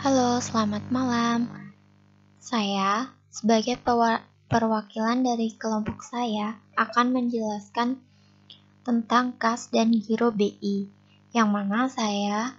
Halo, selamat malam. Saya, sebagai perwakilan dari kelompok saya, akan menjelaskan tentang KAS dan Giro BI, yang mana saya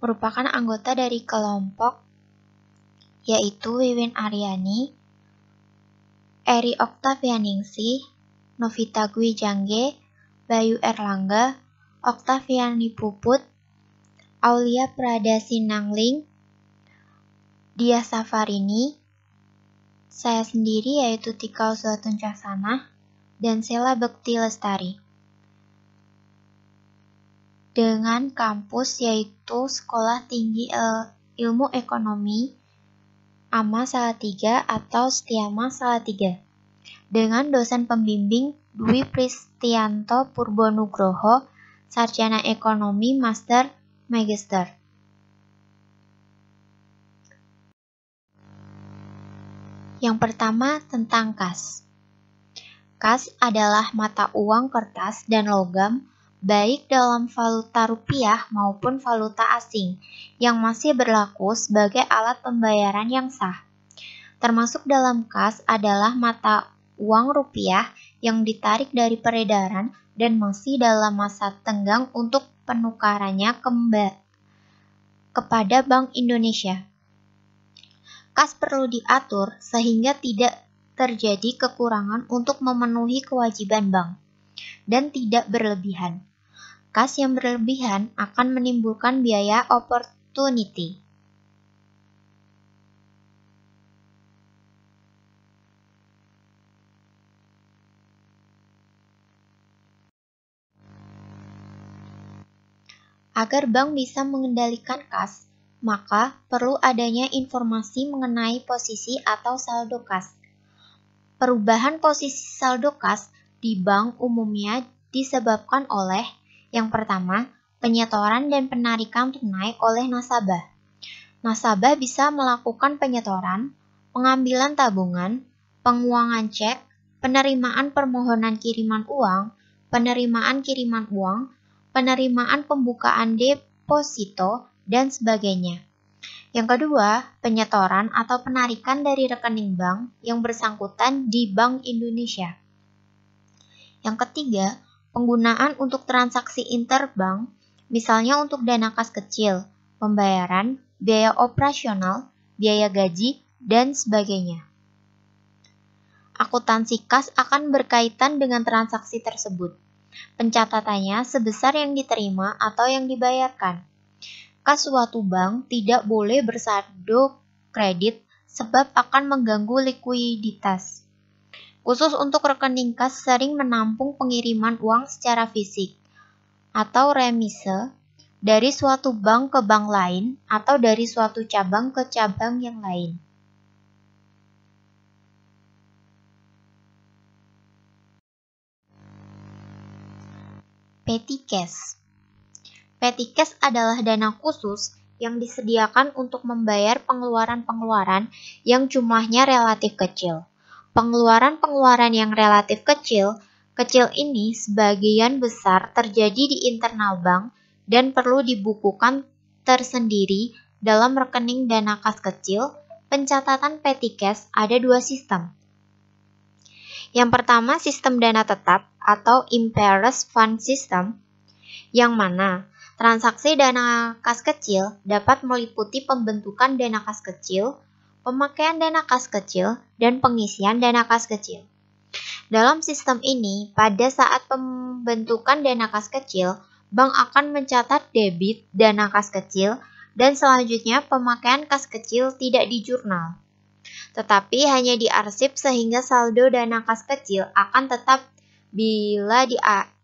merupakan anggota dari kelompok, yaitu Wiwin Aryani, Eri Oktavianingsih, Novita Gwijangge, Bayu Erlangga, Oktaviani Puput, Aulia Pradasinangling, Dia Safarini, saya sendiri yaitu Tika Uswatun Cahsanah, dan Sela Bekti Lestari. Dengan kampus yaitu Sekolah Tinggi Ilmu Ekonomi AMA Salatiga atau Setiama Salatiga. Dengan dosen pembimbing Dwi Pristianto Purbonugroho, Sarjana Ekonomi Master Magister. Yang pertama tentang KAS. KAS adalah mata uang kertas dan logam, baik dalam valuta rupiah maupun valuta asing, yang masih berlaku sebagai alat pembayaran yang sah. Termasuk dalam KAS adalah mata uang rupiah yang ditarik dari peredaran dan masih dalam masa tenggang untuk penukarannya kepada Bank Indonesia. KAS perlu diatur sehingga tidak terjadi kekurangan untuk memenuhi kewajiban bank dan tidak berlebihan. KAS yang berlebihan akan menimbulkan biaya opportunity. Agar bank bisa mengendalikan KAS, maka perlu adanya informasi mengenai posisi atau saldo KAS. Perubahan posisi saldo KAS di bank umumnya disebabkan oleh yang pertama, penyetoran dan penarikan tunai oleh nasabah. Nasabah bisa melakukan penyetoran, pengambilan tabungan, penguangan cek, penerimaan permohonan kiriman uang, penerimaan kiriman uang, penerimaan pembukaan deposito, dan sebagainya. Yang kedua, penyetoran atau penarikan dari rekening bank yang bersangkutan di Bank Indonesia. Yang ketiga, penggunaan untuk transaksi interbank, misalnya untuk dana kas kecil, pembayaran, biaya operasional, biaya gaji, dan sebagainya. Akuntansi KAS akan berkaitan dengan transaksi tersebut. Pencatatannya sebesar yang diterima atau yang dibayarkan. KAS suatu bank tidak boleh bersaldo kredit sebab akan mengganggu likuiditas. Khusus untuk rekening KAS sering menampung pengiriman uang secara fisik atau remise dari suatu bank ke bank lain atau dari suatu cabang ke cabang yang lain. Petty cash. Petty cash adalah dana khusus yang disediakan untuk membayar pengeluaran-pengeluaran yang jumlahnya relatif kecil. Pengeluaran-pengeluaran yang relatif kecil ini sebagian besar terjadi di internal bank dan perlu dibukukan tersendiri dalam rekening dana kas kecil. Pencatatan petty cash ada dua sistem. Yang pertama, sistem dana tetap atau Impairs Fund System, yang mana transaksi dana kas kecil dapat meliputi pembentukan dana kas kecil, pemakaian dana kas kecil, dan pengisian dana kas kecil. Dalam sistem ini, pada saat pembentukan dana kas kecil, bank akan mencatat debit dana kas kecil dan selanjutnya pemakaian kas kecil tidak di jurnal, tetapi hanya diarsip sehingga saldo dana kas kecil akan tetap bila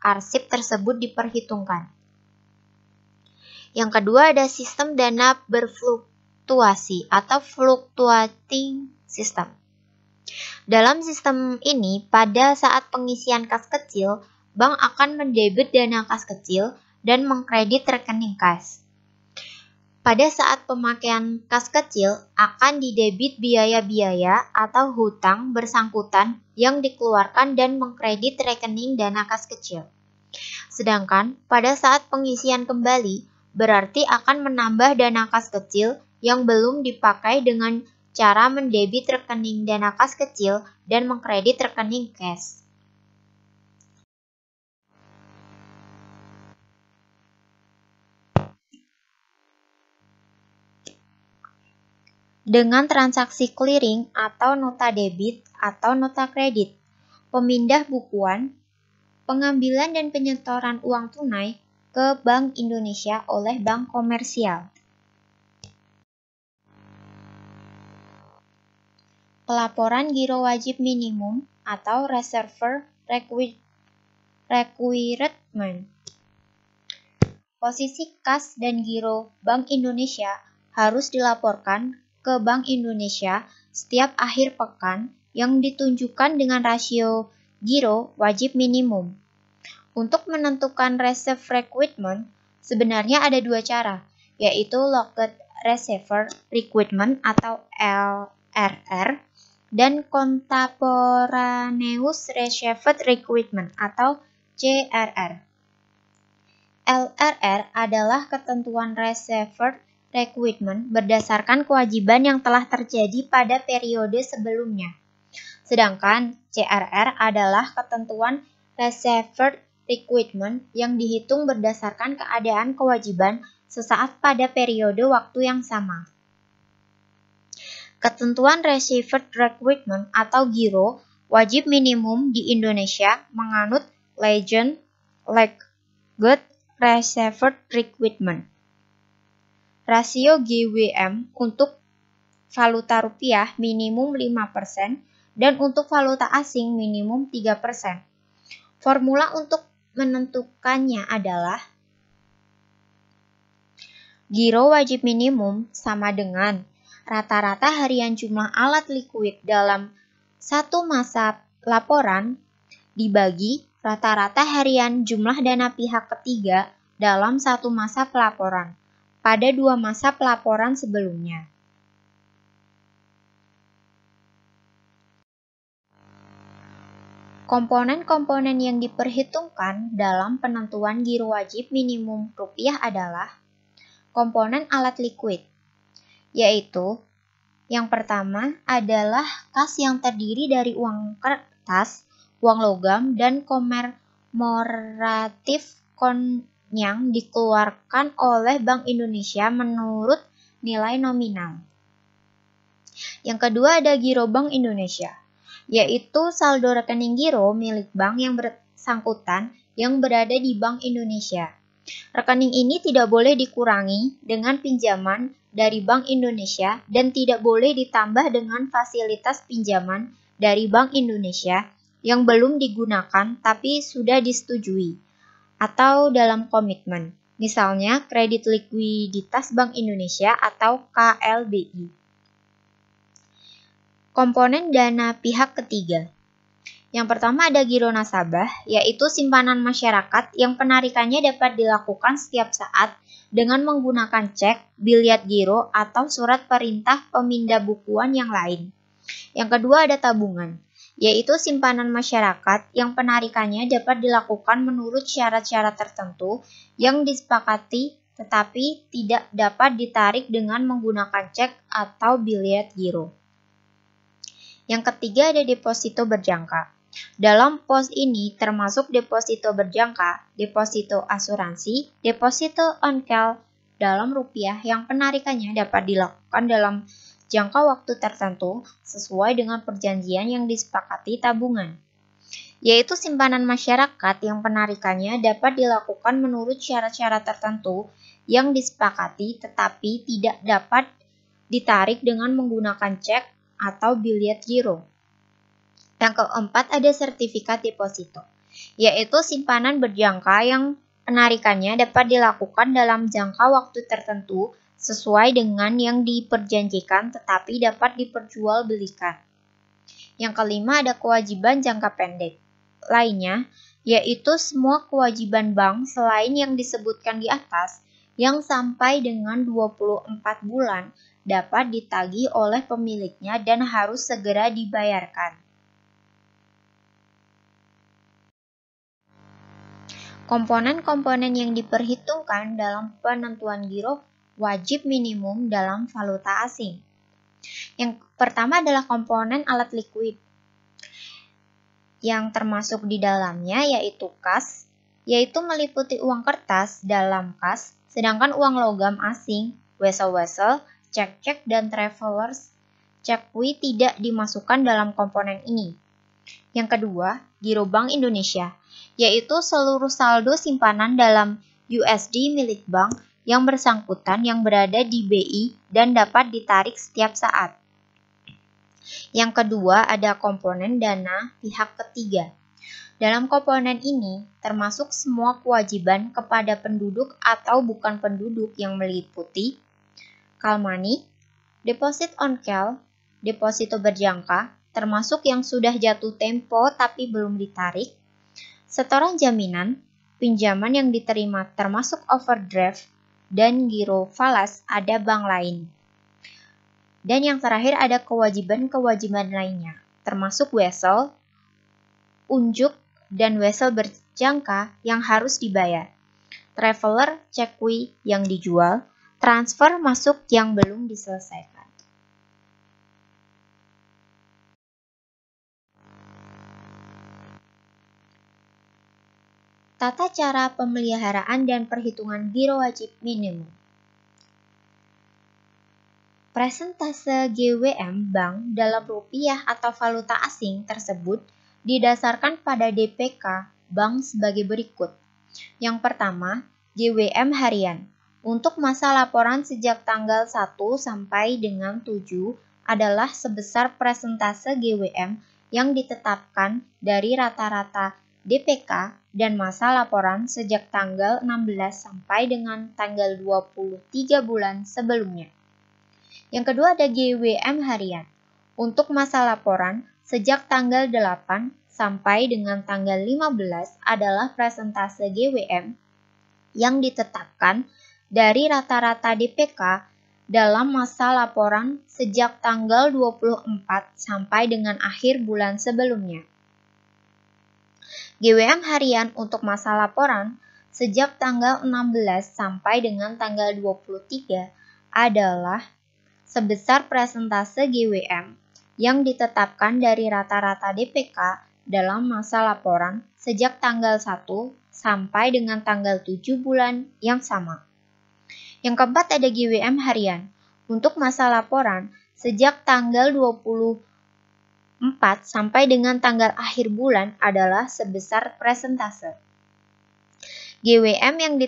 arsip tersebut diperhitungkan. Yang kedua ada sistem dana berfluktuasi atau fluctuating system. Dalam sistem ini, pada saat pengisian kas kecil, bank akan mendebit dana kas kecil dan mengkredit rekening kas. Pada saat pemakaian kas kecil, akan didebit biaya-biaya atau hutang bersangkutan yang dikeluarkan dan mengkredit rekening dana kas kecil. Sedangkan pada saat pengisian kembali, berarti akan menambah dana kas kecil yang belum dipakai dengan cara mendebit rekening dana kas kecil dan mengkredit rekening cash. Dengan transaksi clearing atau nota debit atau nota kredit, pemindah bukuan, pengambilan dan penyetoran uang tunai ke Bank Indonesia oleh bank komersial. Pelaporan giro wajib minimum atau reserve requirement. Posisi kas dan giro Bank Indonesia harus dilaporkan ke Bank Indonesia setiap akhir pekan yang ditunjukkan dengan rasio giro wajib minimum. Untuk menentukan reserve requirement, sebenarnya ada dua cara, yaitu Locked Reserve Requirement atau LRR dan Contemporaneous Reserve Requirement atau CRR. LRR adalah ketentuan reserve requirement berdasarkan kewajiban yang telah terjadi pada periode sebelumnya. Sedangkan CRR adalah ketentuan reserve requirement yang dihitung berdasarkan keadaan kewajiban sesaat pada periode waktu yang sama. Ketentuan reserve requirement atau giro wajib minimum di Indonesia menganut Legend Legged Reserve Requirement. Rasio GWM untuk valuta rupiah minimum 5% dan untuk valuta asing minimum 3%. Formula untuk menentukannya adalah giro wajib minimum sama dengan rata-rata harian jumlah alat likuid dalam satu masa laporan dibagi rata-rata harian jumlah dana pihak ketiga dalam satu masa pelaporan pada dua masa pelaporan sebelumnya. Komponen-komponen yang diperhitungkan dalam penentuan giro wajib minimum rupiah adalah komponen alat likuid, yaitu yang pertama adalah kas yang terdiri dari uang kertas, uang logam, dan komemoratif yang dikeluarkan oleh Bank Indonesia menurut nilai nominal. Yang kedua ada giro Bank Indonesia, yaitu saldo rekening giro milik bank yang bersangkutan yang berada di Bank Indonesia. Rekening ini tidak boleh dikurangi dengan pinjaman dari Bank Indonesia dan tidak boleh ditambah dengan fasilitas pinjaman dari Bank Indonesia yang belum digunakan tapi sudah disetujui atau dalam komitmen, misalnya kredit likuiditas Bank Indonesia atau KLBI. Komponen dana pihak ketiga. Yang pertama ada giro nasabah, yaitu simpanan masyarakat yang penarikannya dapat dilakukan setiap saat dengan menggunakan cek, biliet giro, atau surat perintah pemindah bukuan yang lain. Yang kedua ada tabungan, yaitu simpanan masyarakat yang penarikannya dapat dilakukan menurut syarat-syarat tertentu yang disepakati tetapi tidak dapat ditarik dengan menggunakan cek atau biliet giro. Yang ketiga ada deposito berjangka. Dalam pos ini termasuk deposito berjangka, deposito asuransi, deposito on-call dalam rupiah yang penarikannya dapat dilakukan dalam jangka waktu tertentu sesuai dengan perjanjian yang disepakati tabungan, yaitu simpanan masyarakat yang penarikannya dapat dilakukan menurut syarat-syarat tertentu yang disepakati tetapi tidak dapat ditarik dengan menggunakan cek atau biliet giro. Yang keempat ada sertifikat deposito, yaitu simpanan berjangka yang penarikannya dapat dilakukan dalam jangka waktu tertentu sesuai dengan yang diperjanjikan tetapi dapat diperjualbelikan. Yang kelima ada kewajiban jangka pendek lainnya, yaitu semua kewajiban bank selain yang disebutkan di atas yang sampai dengan 24 bulan dapat ditagih oleh pemiliknya dan harus segera dibayarkan. Komponen-komponen yang diperhitungkan dalam penentuan giro wajib minimum dalam valuta asing. Yang pertama adalah komponen alat likuid, yang termasuk di dalamnya yaitu kas, yaitu meliputi uang kertas dalam kas, sedangkan uang logam asing, wesel-wesel, cek-cek, dan travelers cekui tidak dimasukkan dalam komponen ini. Yang kedua, Giro Bank Indonesia, yaitu seluruh saldo simpanan dalam USD milik bank yang bersangkutan yang berada di BI dan dapat ditarik setiap saat. Yang kedua, ada komponen dana pihak ketiga. Dalam komponen ini, termasuk semua kewajiban kepada penduduk atau bukan penduduk yang meliputi call money, deposit on call, deposito berjangka, termasuk yang sudah jatuh tempo tapi belum ditarik, setoran jaminan, pinjaman yang diterima termasuk overdraft, dan giro falas ada bank lain. Dan yang terakhir ada kewajiban-kewajiban lainnya, termasuk wesel, unjuk, dan wesel berjangka yang harus dibayar, traveler cekui yang dijual, transfer masuk yang belum diselesaikan. Tata cara pemeliharaan dan perhitungan giro wajib minimum. Presentase GWM bank dalam rupiah atau valuta asing tersebut didasarkan pada DPK bank sebagai berikut. Yang pertama, GWM harian. Untuk masa laporan sejak tanggal 1 sampai dengan 7 adalah sebesar presentase GWM yang ditetapkan dari rata-rata DPK dan masa laporan sejak tanggal 16 sampai dengan tanggal 23 bulan sebelumnya. Yang kedua ada GWM harian. Untuk masa laporan sejak tanggal 8 sampai dengan tanggal 15 adalah presentase GWM yang ditetapkan dari rata-rata DPK dalam masa laporan sejak tanggal 24 sampai dengan akhir bulan sebelumnya. GWM harian untuk masa laporan sejak tanggal 16 sampai dengan tanggal 23 adalah sebesar presentase GWM yang ditetapkan dari rata-rata DPK dalam masa laporan sejak tanggal 1 sampai dengan tanggal 7 bulan yang sama. Yang keempat ada GWM harian untuk masa laporan sejak tanggal 24 sampai dengan tanggal akhir bulan adalah sebesar presentase. GWM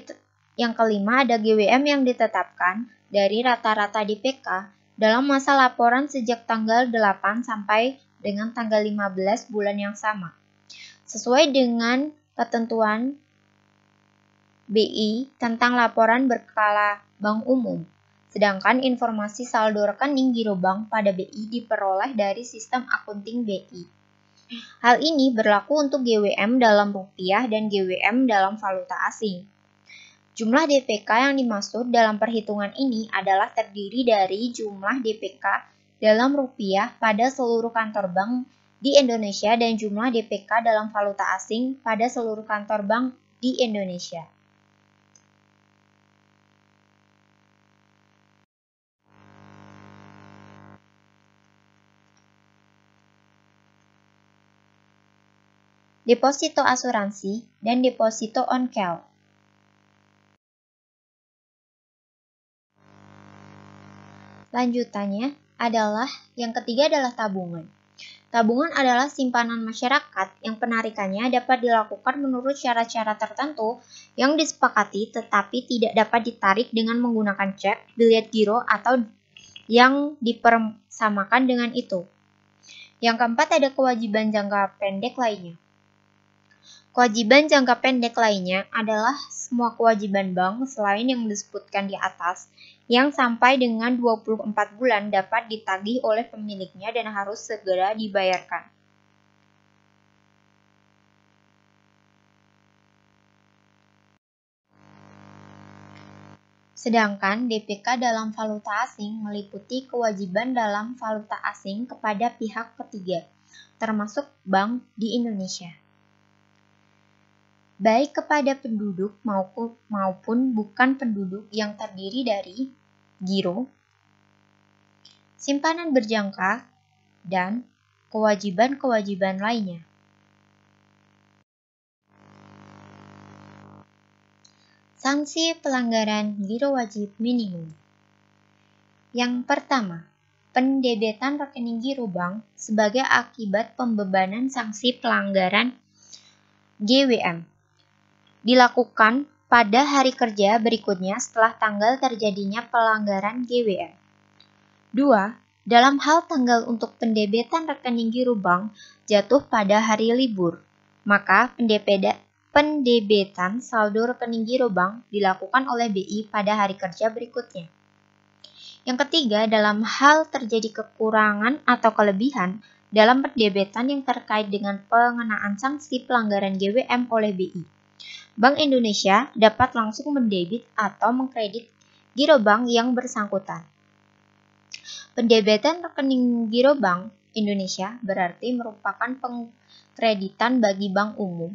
yang kelima ada GWM yang ditetapkan dari rata-rata DPK dalam masa laporan sejak tanggal 8 sampai dengan tanggal 15 bulan yang sama. Sesuai dengan ketentuan BI tentang laporan berkala bank umum. Sedangkan informasi saldo rekening giro bank pada BI diperoleh dari sistem akunting BI. Hal ini berlaku untuk GWM dalam rupiah dan GWM dalam valuta asing. Jumlah DPK yang dimaksud dalam perhitungan ini adalah terdiri dari jumlah DPK dalam rupiah pada seluruh kantor bank di Indonesia dan jumlah DPK dalam valuta asing pada seluruh kantor bank di Indonesia. Deposito asuransi dan deposito on call. Lanjutannya adalah yang ketiga adalah tabungan. Tabungan adalah simpanan masyarakat yang penarikannya dapat dilakukan menurut syarat-syarat tertentu yang disepakati tetapi tidak dapat ditarik dengan menggunakan cek, bilet giro, atau yang dipersamakan dengan itu. Yang keempat ada kewajiban jangka pendek lainnya. Kewajiban jangka pendek lainnya adalah semua kewajiban bank selain yang disebutkan di atas yang sampai dengan 24 bulan dapat ditagih oleh pemiliknya dan harus segera dibayarkan. Sedangkan DPK dalam valuta asing meliputi kewajiban dalam valuta asing kepada pihak ketiga, termasuk bank di Indonesia, baik kepada penduduk maupun bukan penduduk yang terdiri dari giro, simpanan berjangka, dan kewajiban-kewajiban lainnya. Sanksi pelanggaran giro wajib minimum. Yang pertama, pendebetan rekening giro bank sebagai akibat pembebanan sanksi pelanggaran GWM dilakukan pada hari kerja berikutnya setelah tanggal terjadinya pelanggaran GWM. 2. Dalam hal tanggal untuk pendebetan rekening giro bank jatuh pada hari libur, maka pendebetan saldo rekening giro bank dilakukan oleh BI pada hari kerja berikutnya. Yang ketiga, dalam hal terjadi kekurangan atau kelebihan dalam pendebetan yang terkait dengan pengenaan sanksi pelanggaran GWM oleh BI, Bank Indonesia dapat langsung mendebit atau mengkredit giro bank yang bersangkutan. Pendebetan rekening giro Bank Indonesia berarti merupakan pengkreditan bagi bank umum.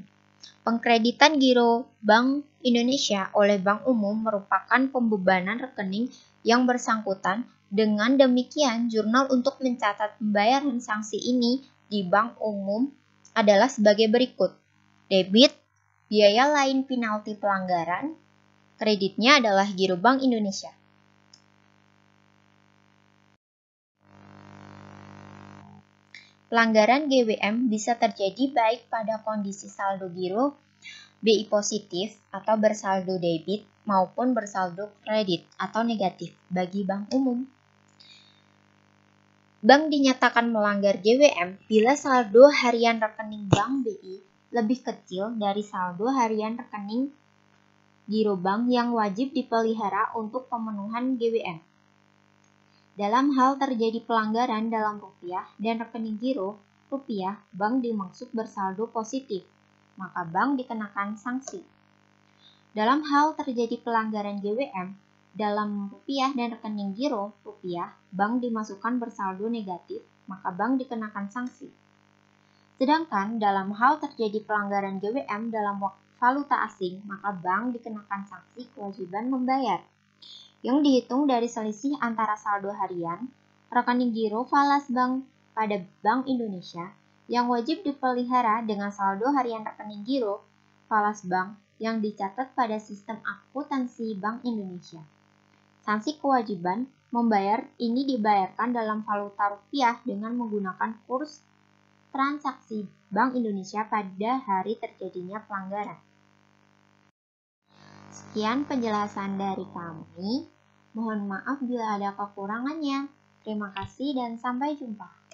Pengkreditan giro Bank Indonesia oleh Bank Umum merupakan pembebanan rekening yang bersangkutan. Dengan demikian, jurnal untuk mencatat pembayaran sanksi ini di Bank Umum adalah sebagai berikut. Debit, biaya lain penalti pelanggaran, kreditnya adalah giro Bank Indonesia. Pelanggaran GWM bisa terjadi baik pada kondisi saldo giro BI positif atau bersaldo debit maupun bersaldo kredit atau negatif bagi bank umum. Bank dinyatakan melanggar GWM bila saldo harian rekening bank BI lebih kecil dari saldo harian rekening giro bank yang wajib dipelihara untuk pemenuhan GWM. Dalam hal terjadi pelanggaran dalam rupiah dan rekening giro rupiah, bank dimaksud bersaldo positif, maka bank dikenakan sanksi. Dalam hal terjadi pelanggaran GWM dalam rupiah dan rekening giro rupiah, bank dimasukkan bersaldo negatif, maka bank dikenakan sanksi. Sedangkan dalam hal terjadi pelanggaran GWM dalam valuta asing, maka bank dikenakan sanksi kewajiban membayar yang dihitung dari selisih antara saldo harian rekening giro falas bank pada Bank Indonesia yang wajib dipelihara dengan saldo harian rekening giro falas bank yang dicatat pada sistem akuntansi Bank Indonesia. Sanksi kewajiban membayar ini dibayarkan dalam valuta rupiah dengan menggunakan kurs transaksi Bank Indonesia pada hari terjadinya pelanggaran. Sekian penjelasan dari kami. Mohon maaf bila ada kekurangannya. Terima kasih dan sampai jumpa.